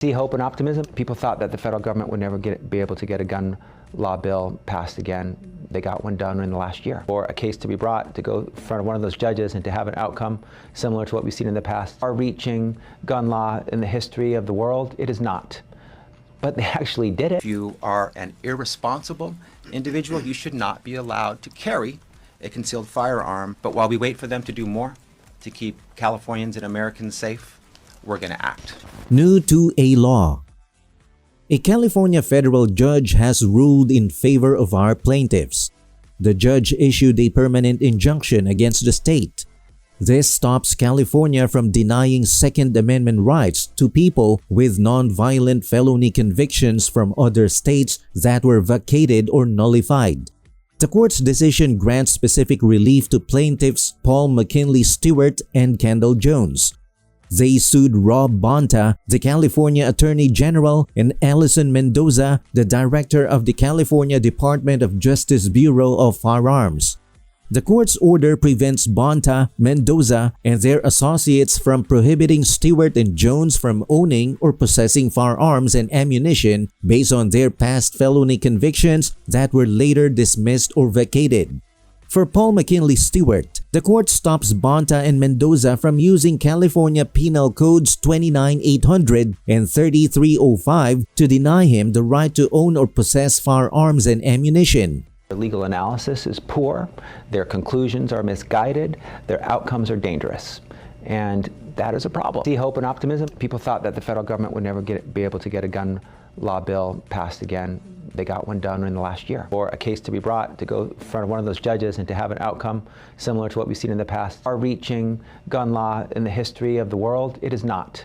See hope and optimism. People thought that the federal government would never be able to get a gun law bill passed again. They got one done in the last year. For a case to be brought to go in front of one of those judges and to have an outcome similar to what we've seen in the past. Far-reaching gun law in the history of the world, it is not. But they actually did it. If you are an irresponsible individual, you should not be allowed to carry a concealed firearm. But while we wait for them to do more to keep Californians and Americans safe, we're going to act. New to a law. A California federal judge has ruled in favor of our plaintiffs. The judge issued a permanent injunction against the state. This stops California from denying Second Amendment rights to people with non-violent felony convictions from other states that were vacated or nullified. The court's decision grants specific relief to plaintiffs Paul McKinley Stewart and Kendall Jones. They sued Rob Bonta, the California Attorney General, and Alison Mendoza, the Director of the California Department of Justice Bureau of Firearms. The court's order prevents Bonta, Mendoza, and their associates from prohibiting Stewart and Jones from owning or possessing firearms and ammunition based on their past felony convictions that were later dismissed or vacated. For Paul McKinley Stewart, the court stops Bonta and Mendoza from using California Penal Codes 29800 and 3305 to deny him the right to own or possess firearms and ammunition. Their legal analysis is poor, their conclusions are misguided, their outcomes are dangerous. And that is a problem. See hope and optimism. People thought that the federal government would never be able to get a gun law bill passed again. They got one done in the last year. For a case to be brought to go in front of one of those judges and to have an outcome similar to what we've seen in the past. Far-reaching gun law in the history of the world, it is not.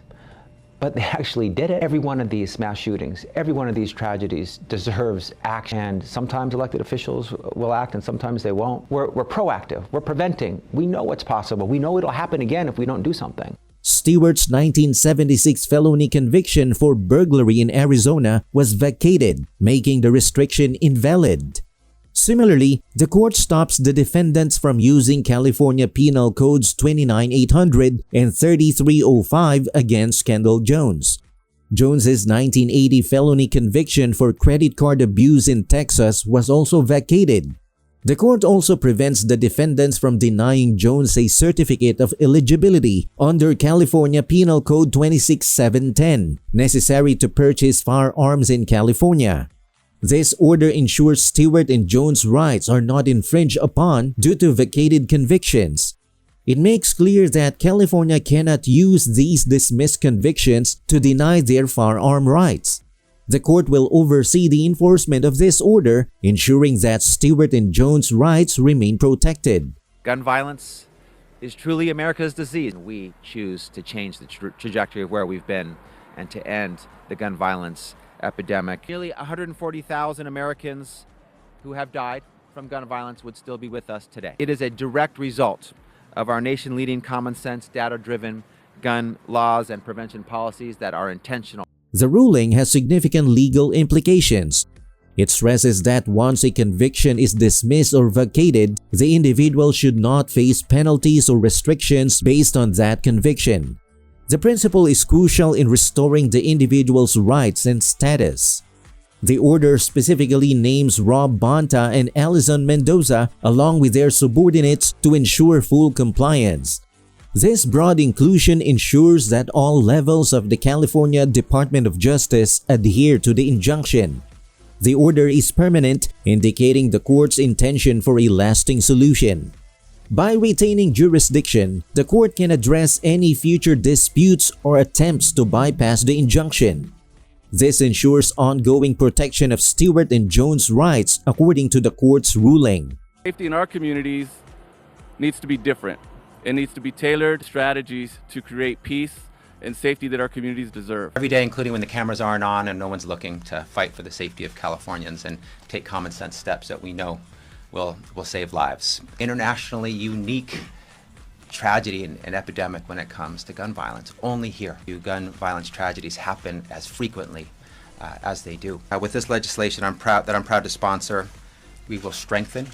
But they actually did it. Every one of these mass shootings, every one of these tragedies deserves action. And sometimes elected officials will act and sometimes they won't. We're proactive. We're preventing. We know what's possible. We know it'll happen again if we don't do something. Stewart's 1976 felony conviction for burglary in Arizona was vacated, making the restriction invalid. Similarly, the court stops the defendants from using California Penal Codes 29800 and 3305 against Kendall Jones. Jones's 1980 felony conviction for credit card abuse in Texas was also vacated. The court also prevents the defendants from denying Jones a certificate of eligibility under California Penal Code 26710, necessary to purchase firearms in California. This order ensures Stewart and Jones' rights are not infringed upon due to vacated convictions. It makes clear that California cannot use these dismissed convictions to deny their firearm rights. The court will oversee the enforcement of this order, ensuring that Stewart and Jones' rights remain protected. Gun violence is truly America's disease. We choose to change the trajectory of where we've been and to end the gun violence epidemic. Nearly 140,000 Americans who have died from gun violence would still be with us today. It is a direct result of our nation-leading common sense, data-driven gun laws and prevention policies that are intentional. The ruling has significant legal implications. It stresses that once a conviction is dismissed or vacated, the individual should not face penalties or restrictions based on that conviction. The principle is crucial in restoring the individual's rights and status. The order specifically names Rob Bonta and Alison Mendoza along with their subordinates to ensure full compliance. This broad inclusion ensures that all levels of the California Department of Justice adhere to the injunction. The order is permanent, indicating the court's intention for a lasting solution. By retaining jurisdiction, the court can address any future disputes or attempts to bypass the injunction. This ensures ongoing protection of Stewart and Jones' rights according to the court's ruling. Safety in our communities needs to be different. It needs to be tailored strategies to create peace and safety that our communities deserve. Every day, including when the cameras aren't on and no one's looking, to fight for the safety of Californians and take common sense steps that we know will save lives. Internationally unique tragedy and epidemic when it comes to gun violence. Only here do gun violence tragedies happen as frequently as they do. With this legislation I'm proud to sponsor, we will strengthen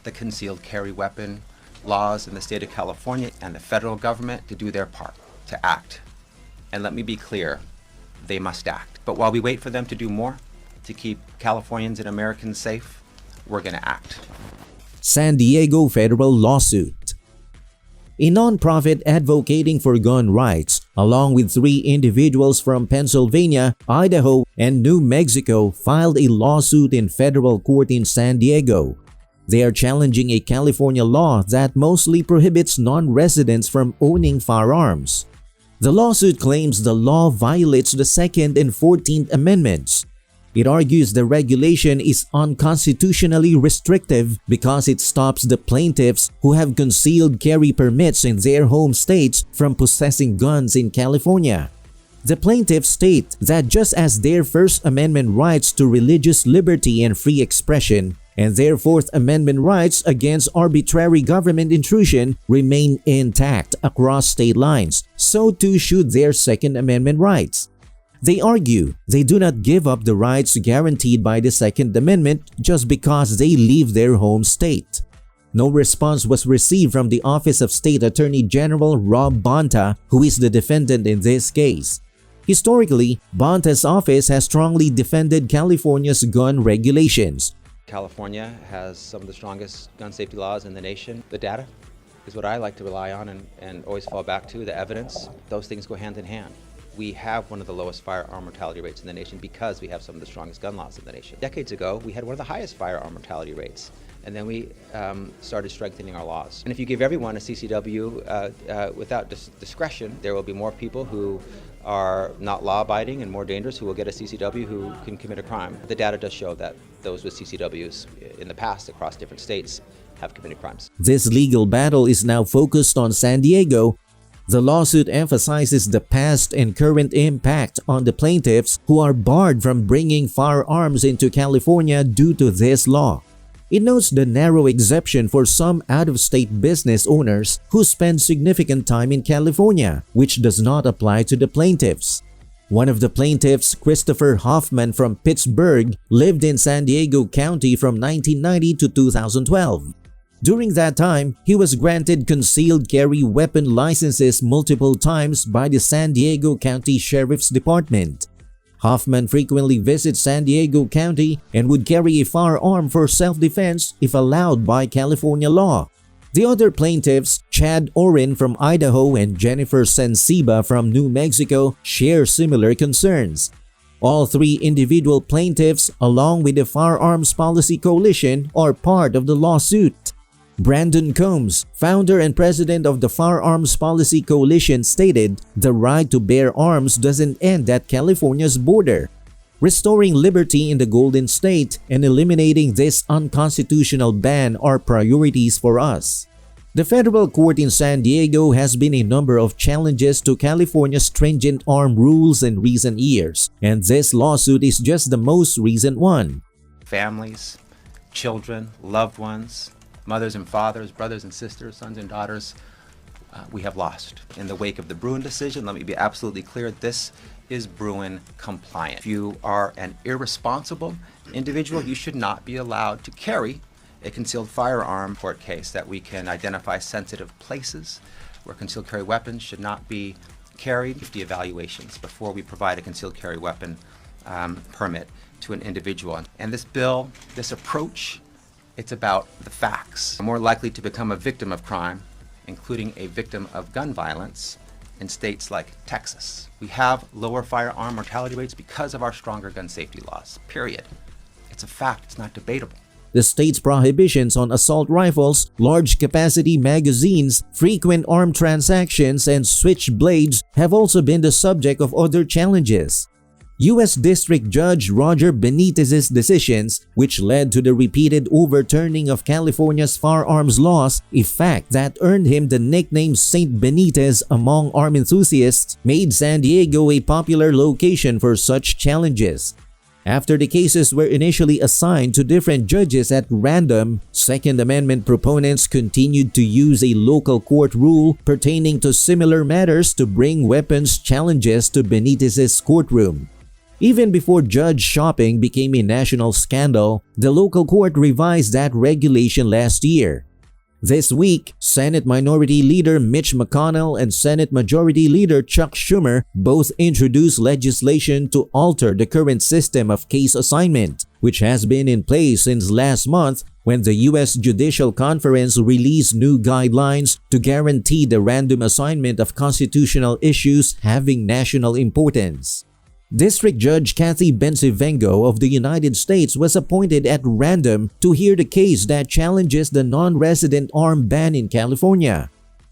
the concealed carry weapon laws in the state of California and the federal government to do their part, to act. And let me be clear, they must act. But while we wait for them to do more to keep Californians and Americans safe, we're going to act. San Diego federal lawsuit. A nonprofit advocating for gun rights, along with 3 individuals from Pennsylvania, Idaho, and New Mexico, filed a lawsuit in federal court in San Diego. They are challenging a California law that mostly prohibits non-residents from owning firearms. The lawsuit claims the law violates the 2nd and 14th Amendments. It argues the regulation is unconstitutionally restrictive because it stops the plaintiffs who have concealed carry permits in their home states from possessing guns in California. The plaintiffs state that just as their First Amendment rights to religious liberty and free expression and their Fourth Amendment rights against arbitrary government intrusion remain intact across state lines, so too should their Second Amendment rights. They argue they do not give up the rights guaranteed by the Second Amendment just because they leave their home state. No response was received from the Office of State Attorney General Rob Bonta, who is the defendant in this case. Historically, Bonta's office has strongly defended California's gun regulations. California has some of the strongest gun safety laws in the nation. The data is what I like to rely on and always fall back to, the evidence. Those things go hand in hand. We have one of the lowest firearm mortality rates in the nation because we have some of the strongest gun laws in the nation. Decades ago, we had one of the highest firearm mortality rates, and then we started strengthening our laws. And if you give everyone a CCW without discretion, there will be more people who are not law-abiding and more dangerous who will get a CCW who can commit a crime. The data does show that those with CCWs in the past across different states have committed crimes. This legal battle is now focused on San Diego. The lawsuit emphasizes the past and current impact on the plaintiffs who are barred from bringing firearms into California due to this law. It notes the narrow exception for some out-of-state business owners who spend significant time in California, which does not apply to the plaintiffs. One of the plaintiffs, Christopher Hoffman from Pittsburgh, lived in San Diego County from 1990 to 2012. During that time, he was granted concealed carry weapon licenses multiple times by the San Diego County Sheriff's Department. Hoffman frequently visits San Diego County and would carry a firearm for self-defense if allowed by California law. The other plaintiffs, Chad Oren from Idaho and Jennifer Sensiba from New Mexico, share similar concerns. All 3 individual plaintiffs, along with the Firearms Policy Coalition, are part of the lawsuit. Brandon Combs, founder and president of the Firearms Policy Coalition, stated, "The right to bear arms doesn't end at California's border. Restoring liberty in the Golden State and eliminating this unconstitutional ban are priorities for us." The federal court in San Diego has been a number of challenges to California's stringent arm rules in recent years, and this lawsuit is just the most recent one. Families, children, loved ones, mothers and fathers, brothers and sisters, sons and daughters, we have lost. In the wake of the Bruin decision, let me be absolutely clear, this is Bruin compliant. If you are an irresponsible individual, you should not be allowed to carry a concealed firearm. Court case that we can identify sensitive places where concealed carry weapons should not be carried. Safety evaluations before we provide a concealed carry weapon permit to an individual. And this bill, this approach, it's about the facts. More likely to become a victim of crime, including a victim of gun violence, in states like Texas. We have lower firearm mortality rates because of our stronger gun safety laws, period. It's a fact, it's not debatable. The state's prohibitions on assault rifles, large-capacity magazines, frequent arm transactions, and switchblades have also been the subject of other challenges. U.S. District Judge Roger Benitez's decisions, which led to the repeated overturning of California's firearms laws, a fact that earned him the nickname Saint Benitez among arm enthusiasts, made San Diego a popular location for such challenges. After the cases were initially assigned to different judges at random, Second Amendment proponents continued to use a local court rule pertaining to similar matters to bring weapons challenges to Benitez's courtroom. Even before judge shopping became a national scandal, the local court revised that regulation last year. This week, Senate Minority Leader Mitch McConnell and Senate Majority Leader Chuck Schumer both introduced legislation to alter the current system of case assignment, which has been in place since last month when the U.S. Judicial Conference released new guidelines to guarantee the random assignment of constitutional issues having national importance. District Judge Kathy Bencivengo of the United States was appointed at random to hear the case that challenges the non-resident arm ban in California.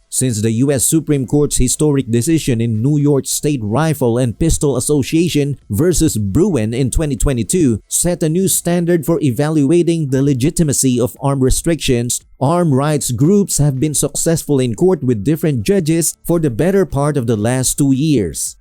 Since the U.S. Supreme Court's historic decision in New York State Rifle and Pistol Association versus Bruin in 2022 set a new standard for evaluating the legitimacy of arm restrictions, arm rights groups have been successful in court with different judges for the better part of the last 2 years.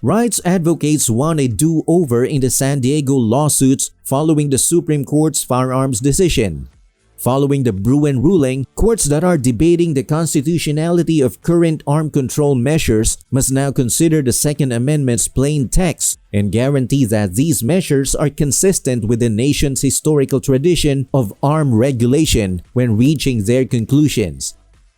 Rights advocates won a do-over in the San Diego lawsuits following the Supreme Court's Firearms decision. Following the Bruin ruling, courts that are debating the constitutionality of current arm control measures must now consider the Second Amendment's plain text and guarantee that these measures are consistent with the nation's historical tradition of arm regulation when reaching their conclusions.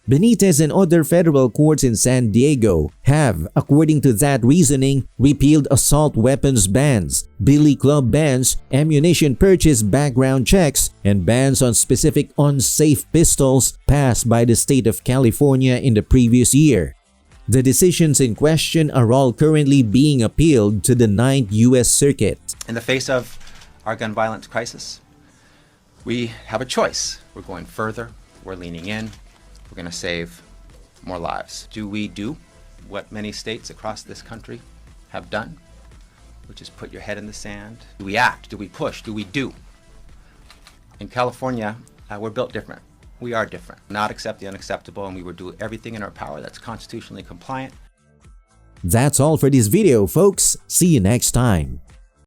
Benitez and other federal courts in San Diego have, according to that reasoning, repealed assault weapons bans, billy club bans, ammunition purchase background checks, and bans on specific unsafe pistols passed by the state of California in the previous year. The decisions in question are all currently being appealed to the 9th U.S. Circuit. In the face of our gun violence crisis, we have a choice. We're going further, we're leaning in, we're going to save more lives. Do we do what many states across this country have done, which is put your head in the sand? Do we act? Do we push? Do we do? In California, we're built different. We are different. Not accept the unacceptable, and we will do everything in our power that's constitutionally compliant. That's all for this video, folks. See you next time.